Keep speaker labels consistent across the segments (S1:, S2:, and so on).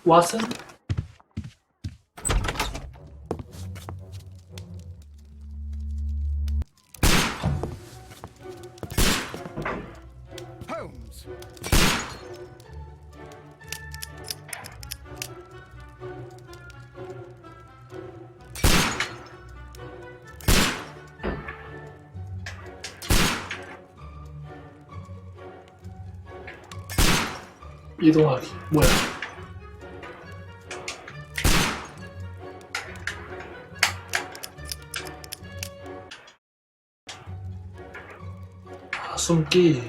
S1: 왓슨?
S2: Holmes.
S1: 이동하기. 뭐야? 아, 숨기.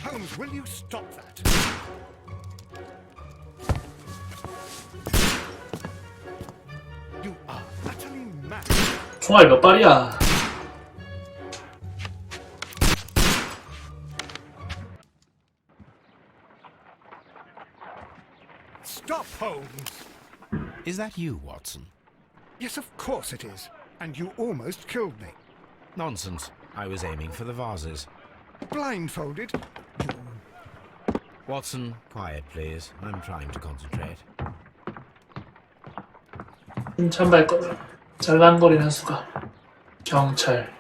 S2: Holmes, will you stop that? You are utterly mad.
S1: 총알 몇 발이야?
S2: Stop, Holmes.
S3: Is that you, Watson?
S2: Yes, of course it is. And you almost killed me.
S3: Nonsense. I was aiming for the vases.
S2: Blindfolded.
S3: Watson, quiet, please. I'm trying to concentrate.
S1: 힘찬 발걸음. 잘랑거리는 수가. 경찰.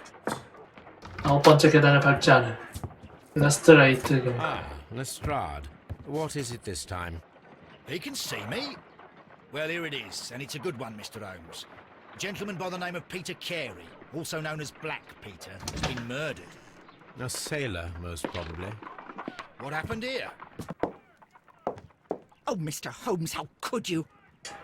S1: 9번째 계단을 밟지 않은. 일러스트레이트 경찰.
S3: Ah, Lestrade. What is it this time?
S4: He can see me. Well, here it is, and it's a good one, Mr. Holmes. A gentleman by the name of Peter Carey, also known as Black Peter, has been murdered.
S3: A sailor, most probably.
S4: What happened here?
S5: Oh, Mr. Holmes, how could you?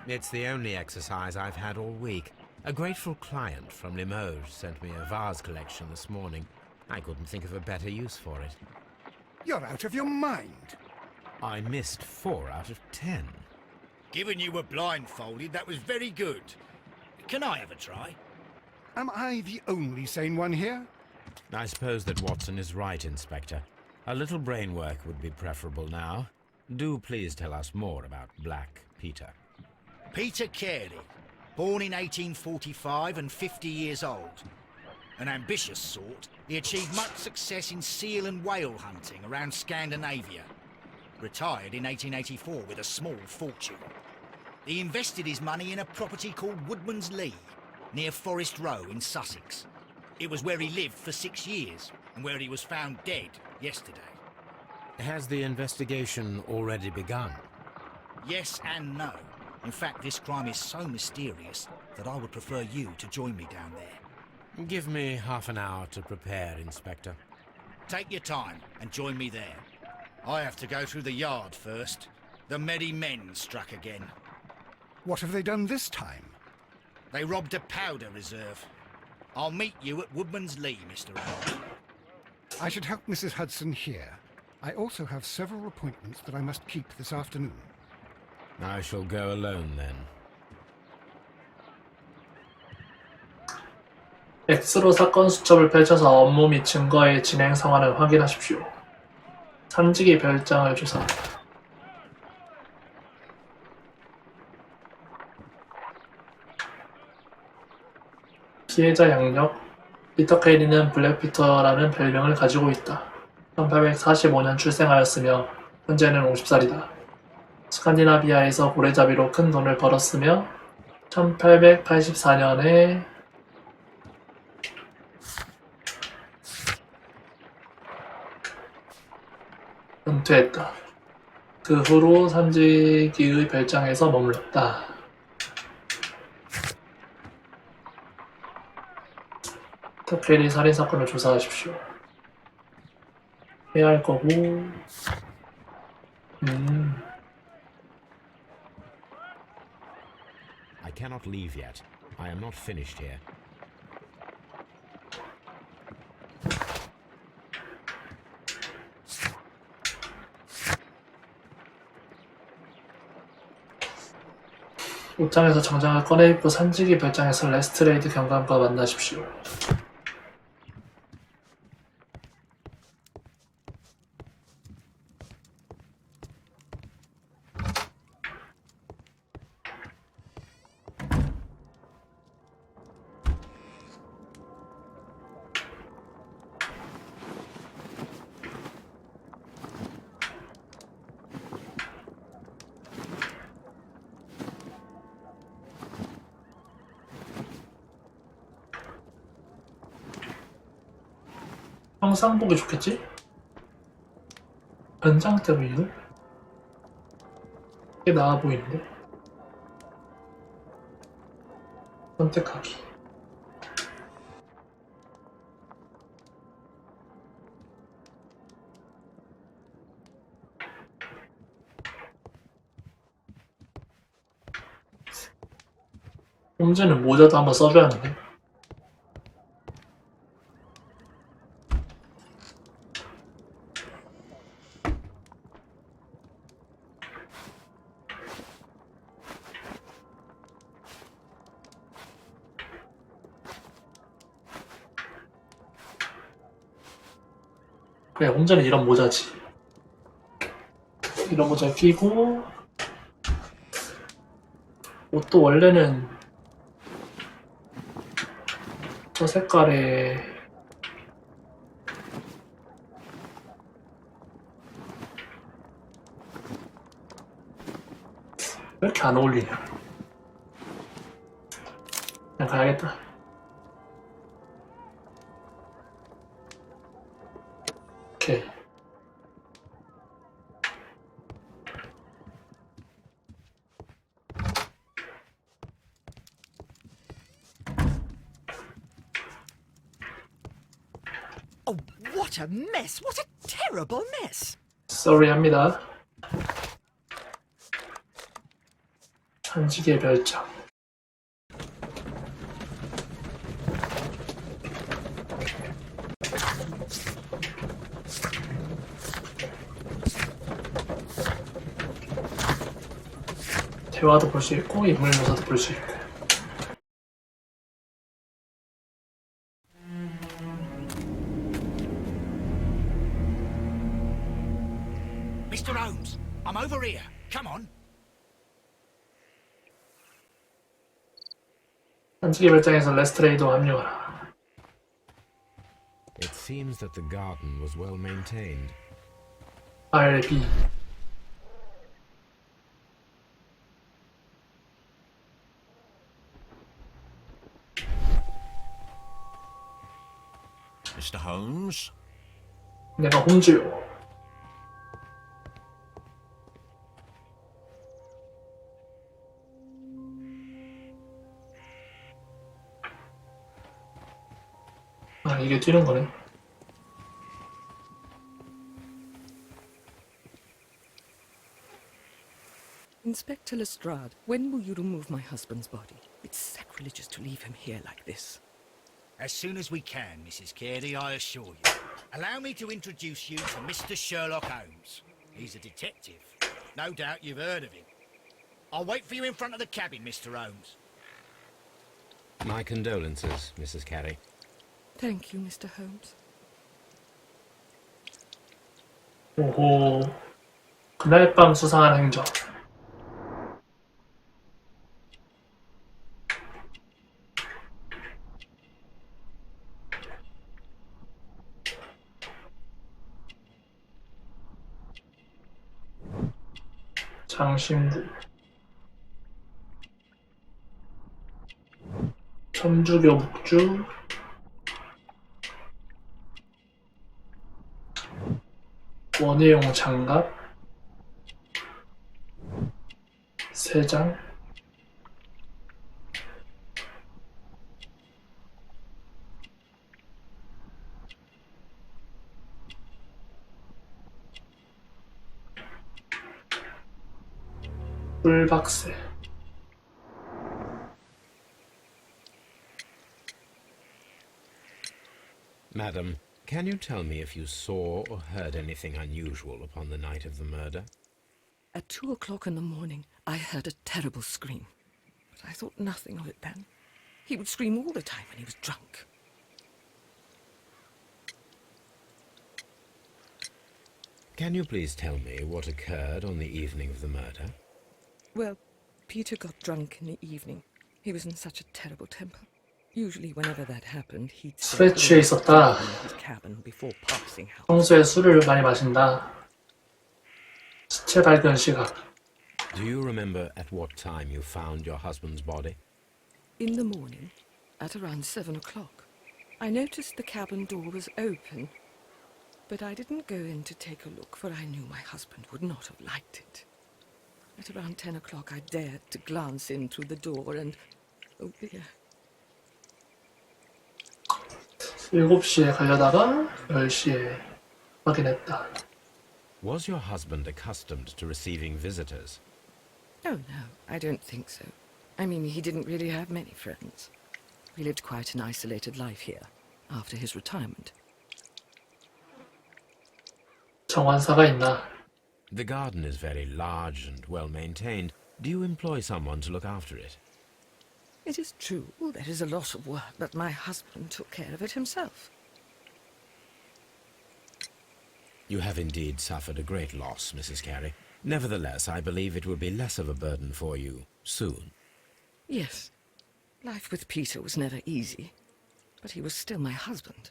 S3: It's the only exercise I've had all week. A grateful client from Limoges sent me a vase collection this morning. I couldn't think of a better use for it.
S2: You're out of your mind.
S3: I missed 4 out of 10.
S4: Given you were blindfolded, that was very good. Can I have a try?
S2: Am I the only sane one here?
S3: I suppose that Watson is right, Inspector. A little brain work would be preferable now. Do please tell us more about Black Peter.
S4: Peter Carey, born in 1845 and 50 years old. An ambitious sort, he achieved much success in seal and whale hunting around Scandinavia. Retired in 1884 with a small fortune. He invested his money in a property called Woodman's Lee, near Forest Row in Sussex. It was where he lived for 6 years, and where he was found dead yesterday.
S3: Has the investigation already begun?
S4: Yes and no. In fact, this crime is so mysterious that I would prefer you to join me down there.
S3: Give me half an hour to prepare, Inspector.
S4: Take your time and join me there. I have to go through the yard first. The merry men struck again.
S2: What have they done this time?
S4: They robbed a powder reserve. I'll meet you at Woodman's Lee, Mr. Holmes.
S2: I should help Mrs. Hudson here. I also have several appointments that I must keep this afternoon.
S3: I shall go alone then.
S1: X로 사건 수첩을 펼쳐서 업무 및 증거의 진행 상황을 확인하십시오. 삼지기 별장을 조사합니다. 피해자 양력. 피터 케이리는 블랙피터라는 별명을 가지고 있다. 1845년 출생하였으며 현재는 50살이다. 스칸디나비아에서 고래잡이로 큰 돈을 벌었으며 1884년에 은퇴했다. 그 후로 삼지기의 별장에서 머물렀다. 터케리 살인사건을 조사하십시오. 해야 할 거고
S3: I cannot leave yet. I am not finished here.
S1: 옷장에서 정장을 꺼내 입고 산지기 별장에서 레스트레이드 경감과 만나십시오. 항상 보기 좋겠지? 변장대로 이동? 이게 나아 보이는데? 선택하기. 홈즈는 모자도 한번 써줘야 하는데. 그래, 홈즈는 이런 모자지. 이런 모자 끼고, 옷도 원래는 저 색깔에 왜 이렇게 안 어울리냐. 그냥 가야겠다. 오케이.
S5: Oh, what a mess! What a terrible mess!
S1: Sorry 합니다. 천지개의 별장. 대화도 볼 수 있고 인물 묘사도 볼 수 있고.
S4: Mr. Holmes, I'm over here. Come on.
S1: 천지개 별장에서 레스트레이도 합류하라.
S3: It seems that the garden was well maintained.
S1: RB.
S6: Mr. Holmes?
S1: 내가 홈즈요. 아, 이게 뛰는 거네.
S7: Inspector Lestrade, when will you remove my husband's body? It's sacrilegious to leave him here like this.
S4: As soon as we can, Mrs. Carey, I assure you. Allow me to introduce you to Mr. Sherlock Holmes. He's a detective. No doubt you've heard of him. I'll wait for you in front of the cabin, Mr. Holmes.
S3: My condolences, Mrs. Carey.
S7: Thank you, Mr. Holmes.
S1: 오호. 그날 밤 수상한 행적. 장신구. 천주교 묵주. 원예용 장갑. 세장. 뿔박새.
S3: Madam, can you tell me if you saw or heard anything unusual upon the night of the murder?
S7: At 2 o'clock in the morning, I heard a terrible scream. But I thought nothing of it then. He would scream all the time when he was drunk.
S3: Can you please tell me what occurred on the evening of the murder?
S7: Well, Peter got drunk in the evening. He was in such a terrible temper. Usually whenever that happened, he'd
S1: 술에 취해 있었다.
S7: in his cabin before passing out.
S1: 평소에 술을 많이 마신다. 시체 발견 시각.
S3: Do you remember at what time you found your husband's body?
S7: In the morning, at around 7 o'clock, I noticed the cabin door was open, But I didn't go in to take a look, for I knew my husband would not have liked it. At around 10 o'clock, I dared to glance in through the door and... Oh dear.
S1: 7시에 가려다가 10시에 확인했다.
S3: Was your husband accustomed to receiving visitors?
S7: Oh, no, I don't think so. I mean, he didn't really have many friends. He lived quite an isolated life here, after his retirement.
S1: 정환사가 있나?
S3: The garden is very large and well maintained. Do you employ someone to look after it?
S7: It is true, there is a lot of work, but my husband took care of it himself.
S3: You have indeed suffered a great loss, Mrs. Carey. Nevertheless, I believe it will be less of a burden for you soon.
S7: Yes, life with Peter was never easy, but he was still my husband.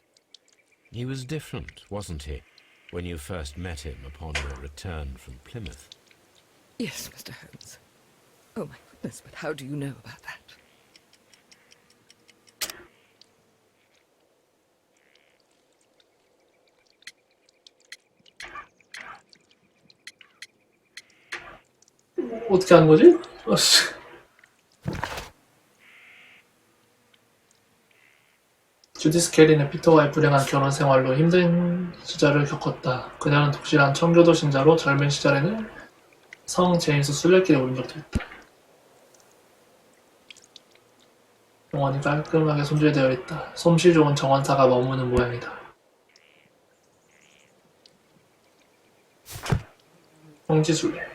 S3: He was different, wasn't he, when you first met him upon your return from Plymouth?
S7: Yes, Mr. Holmes. Oh, my goodness, but how do you know about that?
S1: 어떻게 하는 거지? 주디스 캐리는 피터와의 불행한 결혼 생활로 힘든 시절을 겪었다. 그녀는 독실한 청교도 신자로 젊은 시절에는 성 제임스 순례길에 오른 적도 있다. 병원이 깔끔하게 손질되어 있다. 솜씨 좋은 정원사가 머무는 모양이다. 홍지순례.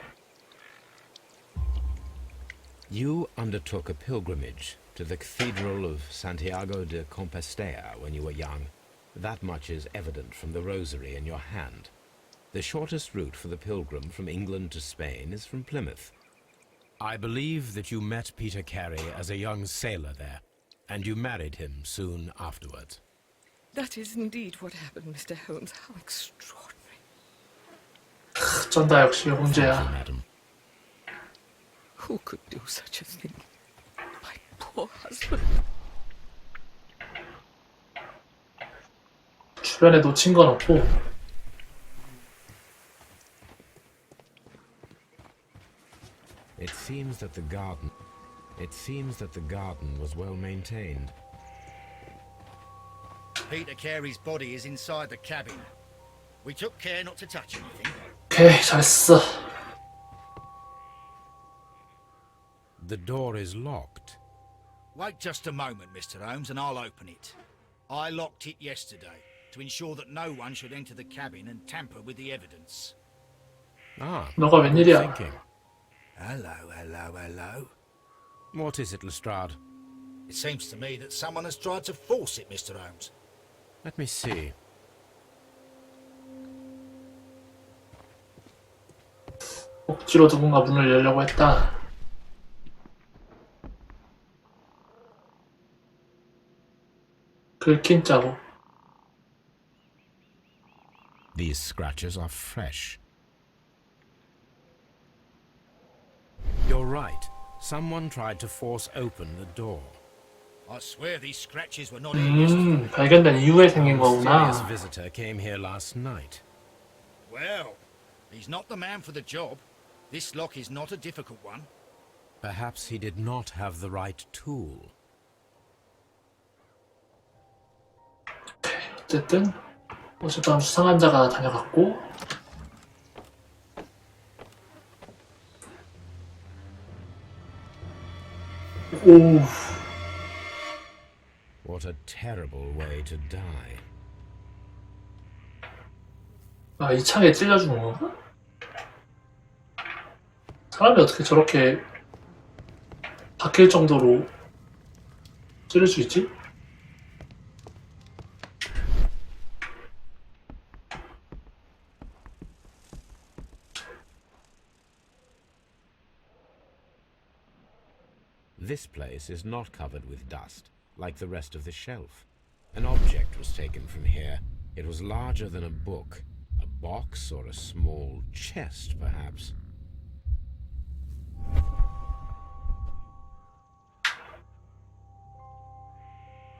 S3: You undertook a pilgrimage to the Cathedral of Santiago de Compostela when you were young. That much is evident from the rosary in your hand. The shortest route for the pilgrim from England to Spain is from Plymouth. I believe that you met Peter Carey as a young sailor there, and you married him soon afterwards.
S7: That is indeed what happened, Mr. Holmes. How extraordinary.
S1: 전다 역시
S3: Thank you,
S1: 홍제야.
S3: madam.
S7: Who could do such a thing? My poor husband.
S1: 주변에 놓친 건 없고
S3: It seems that the garden was well maintained.
S4: Peter Carey's body is inside the cabin. We took care not to touch anything.
S1: 오케이 잘했어.
S3: The door is locked.
S4: Wait just a moment, Mr. Holmes, and I'll open it. I locked it yesterday to ensure that no one should enter the cabin and tamper with the evidence.
S3: Ah,
S1: 너가
S3: good
S1: 웬일이야?
S3: thinking.
S4: Hello.
S3: What is it, Lestrade?
S4: It seems to me that someone has tried to force it, Mr. Holmes.
S3: Let me see.
S1: 억지로 누군가 문을 열려고 했다. 긁힌 자국.
S3: These scratches are fresh. You're right. Someone tried to force open the door.
S4: I swear these scratches were not here yesterday.
S1: 발견된 이후에 생긴
S3: A mysterious
S1: 거구나.
S3: visitor came here last night.
S4: Well, he's not the man for the job. This lock is not a difficult one.
S3: Perhaps he did not have the right tool.
S1: 어쨌든 어젯밤 수상한 자가 다녀갔고 오
S3: What a terrible way to die.
S1: 아, 이 창에 찔려 죽은 건가? 사람이 어떻게 저렇게 박힐 정도로 찌를 수 있지?
S3: This place is not covered with dust, like the rest of the shelf. An object was taken from here. It was larger than a book. A box or a small chest, perhaps.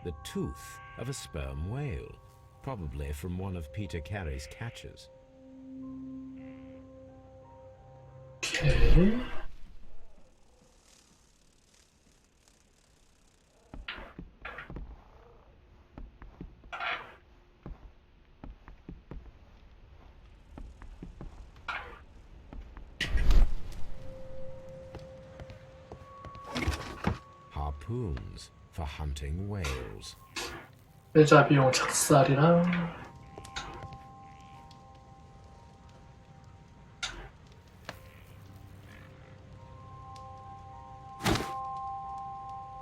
S3: The tooth of a sperm whale. probably from one of Peter Carey's catches.
S1: 오케이.
S3: Harpoons for hunting whales.
S1: 레자비용 작살이랑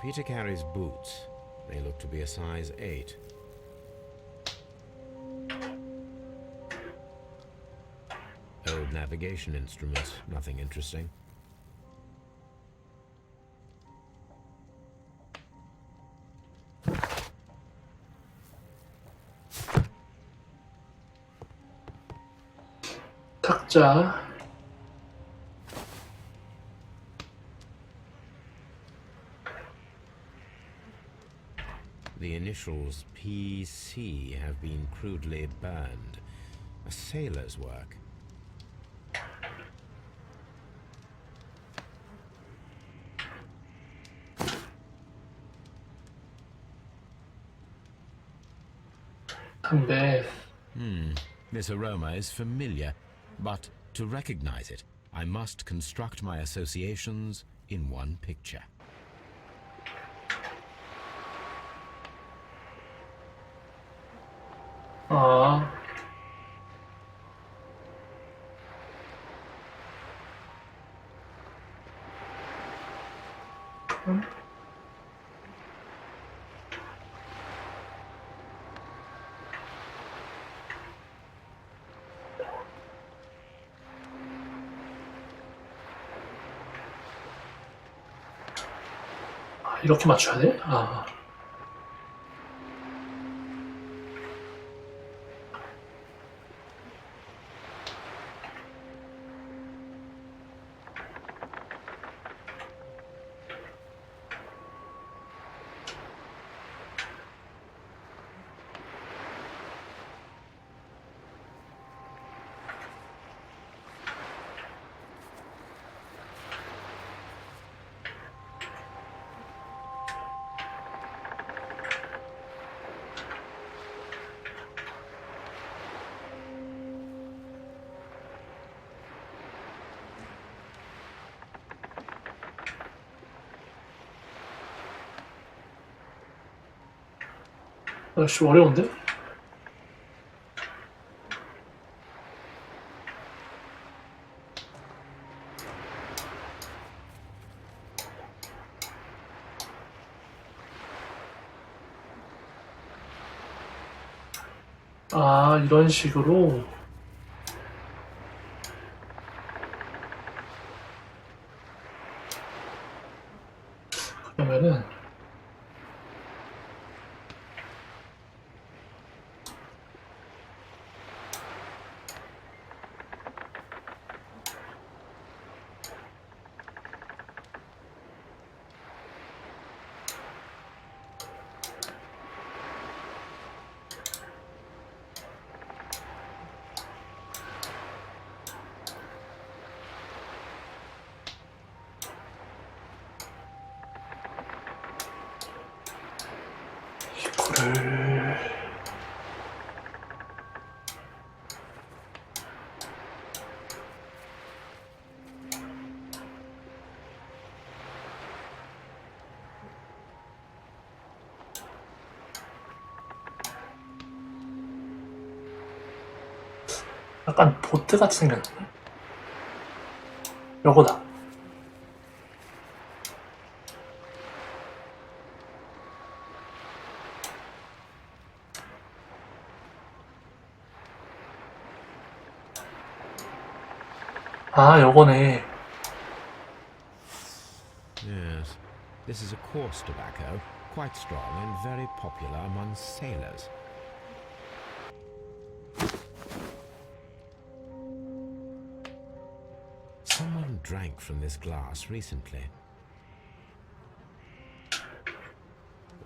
S3: Peter Carey's boots. They look to be a size 8. Old navigation instruments, nothing interesting.
S1: 탁자.
S3: The initials PC have been crudely burned. A sailor's work.
S1: 담배.
S3: This aroma is familiar, but to recognize it, I must construct my associations in one picture.
S1: 아. 아, 이렇게 맞춰야 돼? 아. 아씨 어려운데? 아, 이런 식으로. 그러면은 이거를 약간 보트 같이 생겼네. 요거다. 아, 요거네.
S3: Yes, this is a coarse tobacco, quite strong and very popular among sailors. Someone drank from this glass recently.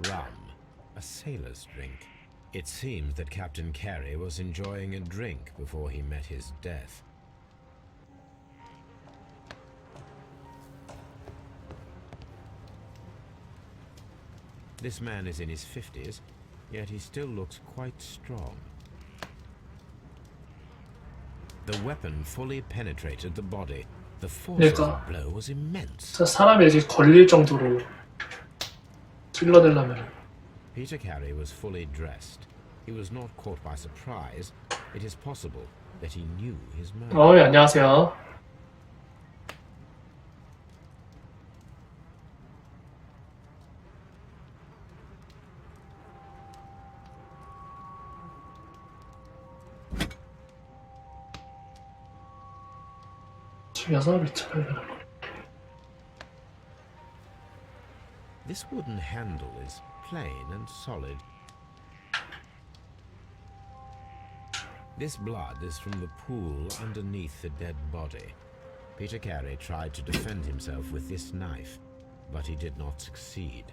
S3: Rum, a sailor's drink. It seemed that Captain Carey was enjoying a drink before he met his death. This man is in his 50s, yet he still looks quite strong. The weapon fully penetrated the body. The force of the blow was immense.
S1: 사람이 이렇게 걸릴 정도로 찔러대려면.
S3: Peter Carey was fully dressed. He was not caught by surprise. It is possible that he knew his murder.
S1: 예, 안녕하세요. 죽여서 미쳐 발견한 거.
S3: This wooden handle is plain and solid. This blood is from the pool underneath the dead body. Peter Carey tried to defend himself with this knife, but he did not succeed.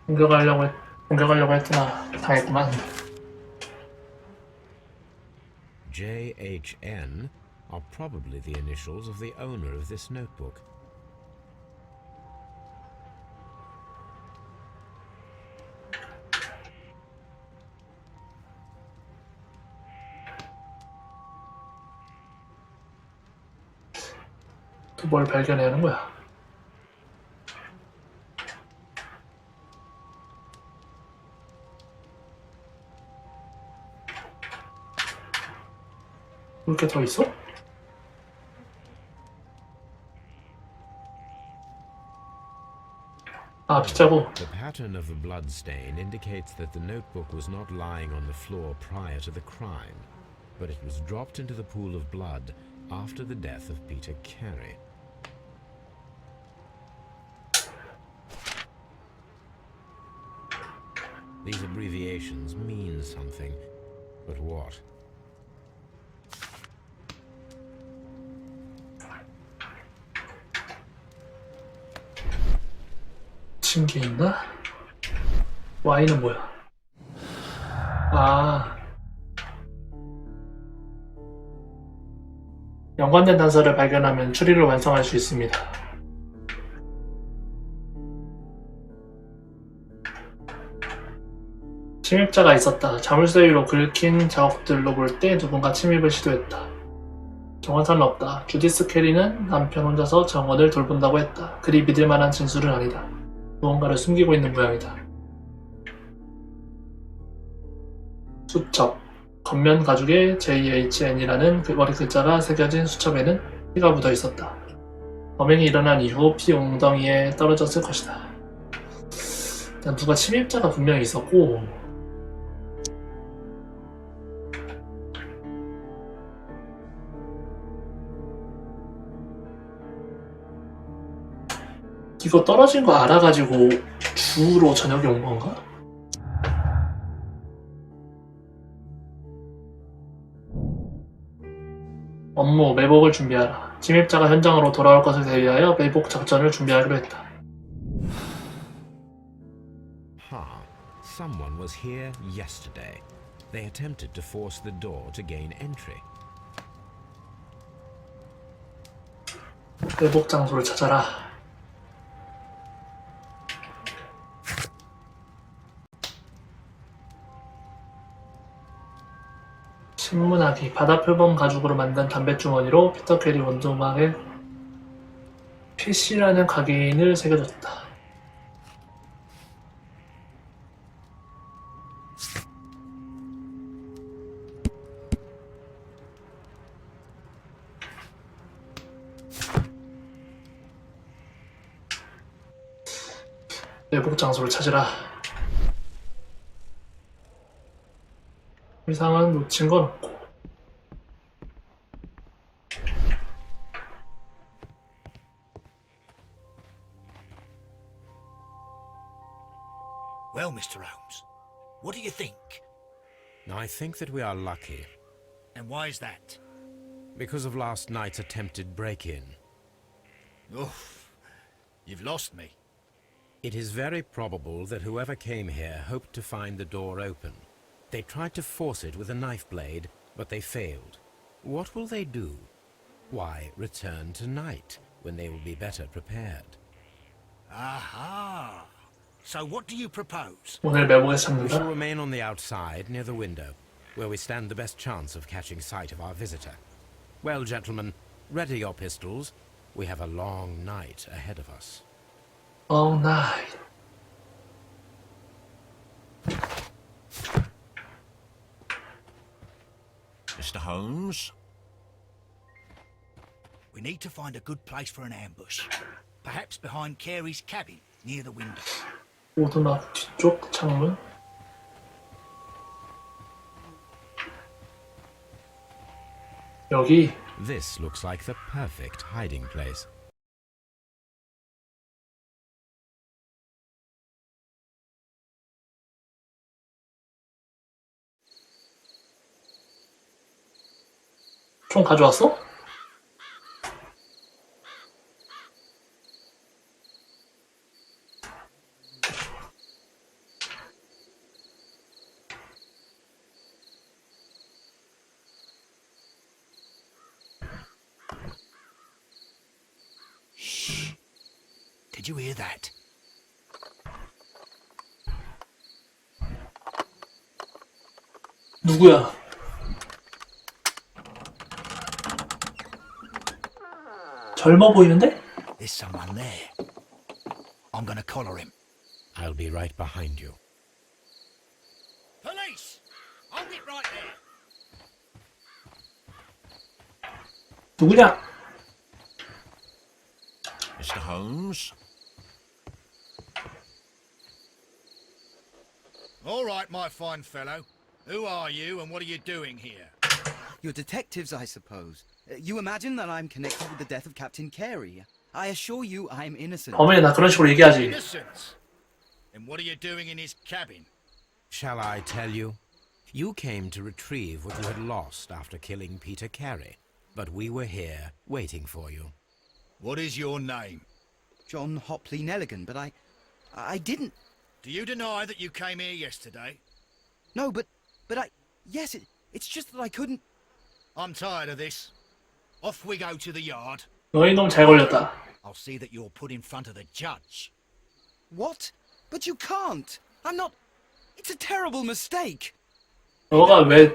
S1: 공격하려고 했으나 당했구만.
S3: JHN are probably the initials of the owner of this notebook.
S1: 또 뭘 발견해야 하는 거야? 이렇게 더 있어? 아, 빗자루.
S3: The pattern of the blood stain indicates that the notebook was not lying on the floor prior to the crime, but it was dropped into the pool of blood after the death of Peter Carey. These abbreviations mean something, but what?
S1: 게 있나? Y는 뭐야? 아, 연관된 단서를 발견하면 추리를 완성할 수 있습니다. 침입자가 있었다. 자물쇠 위로 긁힌 자국들로 볼 때 누군가 침입을 시도했다. 정황상은 없다. 주디스 캐리는 남편 혼자서 정원을 돌본다고 했다. 그리 믿을 만한 진술은 아니다. 무언가를 숨기고 있는 모양이다. 수첩. 겉면 가죽에 JHN이라는 머리 글자가 새겨진 수첩에는 피가 묻어 있었다. 범행이 일어난 이후 피 웅덩이에 떨어졌을 것이다. 일단 누가 침입자가 분명히 있었고, 이거 떨어진 거 알아가지고 주로 저녁에 온 건가? 업무, 매복을 준비하라. 침입자가 현장으로 돌아올 것을 대비하여 매복 작전을 준비하기로 했다.
S3: Someone was here yesterday. They attempted to force the door to gain entry.
S1: 매복 장소를 찾아라. 신문하기. 바다 표범 가죽으로 만든 담뱃주머니로 피터 캐리 원조막에 PC라는 각인을 새겨줬다. 매복 장소를 찾으라. 이상은 놓친 건 없고.
S4: Well, Mr. Holmes, what do you think?
S3: I think that we are lucky.
S4: And why is that?
S3: Because of last night's attempted break-in.
S4: Oh, you've lost me.
S3: It is very probable that whoever came here hoped to find the door open. They tried to force it with a knife blade, but they failed. What will they do? Why, return tonight, when they will be better prepared.
S4: Aha! So what do you propose?
S1: 오늘 매복에서
S3: We shall
S1: 잡는다.
S3: remain on the outside, near the window, where we stand the best chance of catching sight of our visitor. Well, gentlemen, ready your pistols. We have a long night ahead of us.
S1: All night.
S6: Mr. Holmes?
S4: We need to find a good place for an ambush. Perhaps behind Carey's cabin, near the window.
S1: 오두막 뒤쪽 창문. 여기.
S3: This looks like the perfect hiding place.
S1: 총 가져왔어?
S4: Did you hear that?
S1: 누구야? 젊어 보이는데?
S4: There's someone there. I'm gonna collar him.
S3: I'll be right behind you.
S4: Police! Hold it right there.
S1: 누구냐?
S6: Mr. Holmes?
S4: All right, my fine fellow. Who are you and what are you doing here?
S5: You're detectives, I suppose. You imagine that I'm connected with the death of Captain Carey. I assure you I'm innocent.
S1: 범인이 나 그런 식으로 얘기하지.
S4: Innocence. And what are you doing in his cabin?
S3: Shall I tell you? You came to retrieve what you had lost after killing Peter Carey, but we were here waiting for you.
S4: What is your name?
S5: John Hopley Nelligan, but I didn't.
S4: Do you deny that you came here yesterday?
S5: No, but yes, it's just that I couldn't.
S4: I'm tired of this. Off we go to the yard.
S1: 너희 놈 잘 걸렸다.
S4: I'll see that you're put in front of the judge.
S5: What? But you can't. I'm not. It's a terrible mistake.
S1: 너가 왜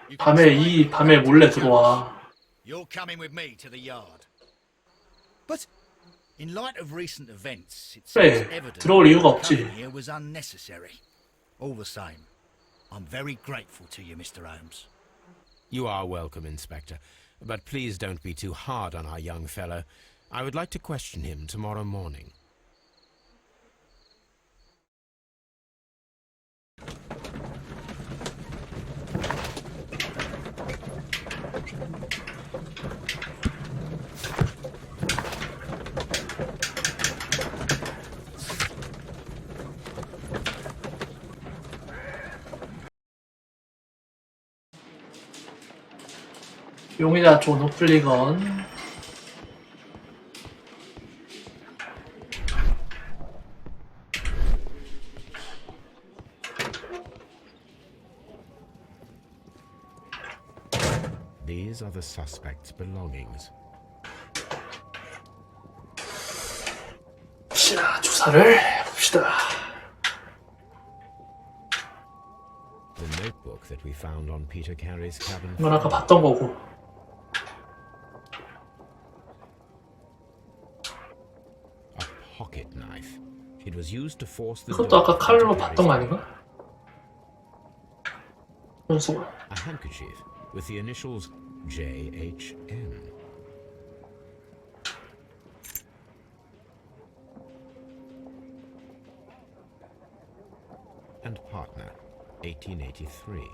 S1: 이 밤에 몰래 들어와?
S4: You're coming with me to the yard.
S5: But
S4: In light of recent events, it
S1: 그래,
S4: seems evident
S1: 들어올 이유가
S4: that
S1: 없지.
S4: coming here was unnecessary. All the same, I'm very grateful to you, Mr. Holmes.
S3: You are welcome, Inspector, but please don't be too hard on our young fellow. I would like to question him tomorrow morning.
S1: 용의자 존 호플리건.
S3: These are the suspect's belongings.
S1: 봅시다. 조사를 해봅시다.
S3: The notebook that we found on Peter Carey's cabin
S1: 이건 아까
S3: floor.
S1: 봤던 거고.
S3: A pocket knife. It was used to force the
S1: 이것도
S3: door
S1: 아까
S3: into
S1: 칼로
S3: Carey's
S1: 봤던 거 아닌가? 손수건.
S3: A handkerchief with the initials JHN. And partner, 1883.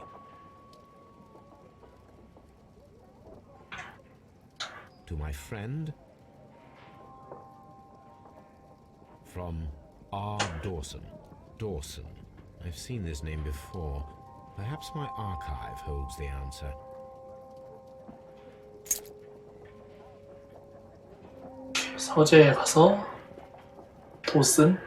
S3: To my friend, from R. Dawson. Dawson. I've seen this name before. Perhaps my archive holds the answer.
S1: 서재에 가서 도슨.